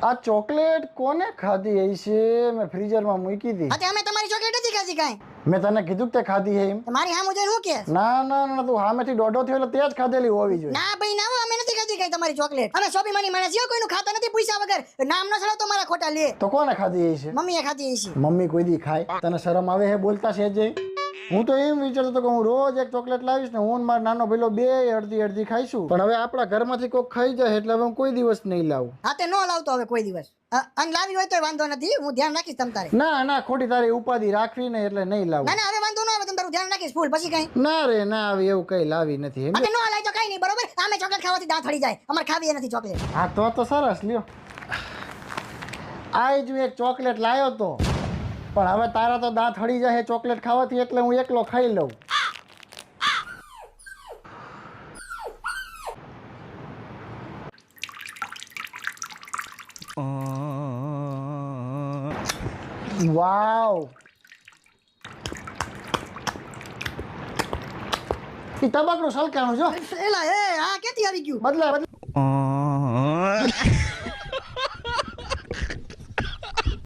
આ ચોકલેટ કોને ખાધી હશે? મેં ફ્રીઝરમાં મૂકી હતી. હા અમે તમારી ચોકલેટ નથી ખાધી કાંઈ. મેં તને કીધું કે તે ખાધી હે એમ. મારી સામે જોઈને હું કે ના ના ના, તું સામેથી દોઢો થયો એટલે તે જ ખાધેલી હોવી જોઈએ. ના ભાઈ ના હો, અમે નથી ખાધી કાંઈ તમારી ચોકલેટ. અમે સ્વાભિમાની માણસ છીએ, કોઈનું ખાતા નથી પૂછ્યા વગર. નામ ન છોડો તો મારા ખોટા લે. તો કોને ખાધી હશે? મમ્મીએ ખાધી હશે. મમ્મી કોઈ દી ખાય? તને શરમ આવે હે બોલતા છે જે? હું તો એમ વિચારતો હતો કે હું રોજ એક ચોકલેટ લાવીશ ને હું ને મારો નાનો ભાઈલો બે અડધી અડધી ખાઈશું. પણ હવે આપણા ઘરમાંથી કોઈક ખાઈ જાય એટલે હવે હું કોઈ દિવસ નહીં લાવું. હા તે નો લાવતો હવે કોઈ દિવસ. અને લાવી હોય તો વાંધો નથી, હું ધ્યાન રાખીશ તમ તારે. ના ના, ખોટી તારી ઉપાધિ રાખવી ને એટલે નહીં લાવું. ના ના હવે વાંધો ન આવે, તમ તારું ધ્યાન રાખીશ ફૂલ. પછી કઈ ના રે ના, આવી એવું કઈ લાવી નથી. હા તે નો લાવી તો કઈ નહીં, બરોબર. આમે ચોકલેટ ખાવાથી દાંત હળી જાય, અમારે ખાવી નથી ચોકલેટ. હા તો સરસ લ્યો. આજ હું એક ચોકલેટ લાવ્યો તો, પણ હવે તારા તો દાંત હળી જાય ચોકલેટ ખાવાથી, એટલે હું એકલો ખાઈ લઉં. વાવ, ઈ તબાકનું સલકાણું જો. એલા એ આ ક્યાંથી આવી ગયું? બદલાય.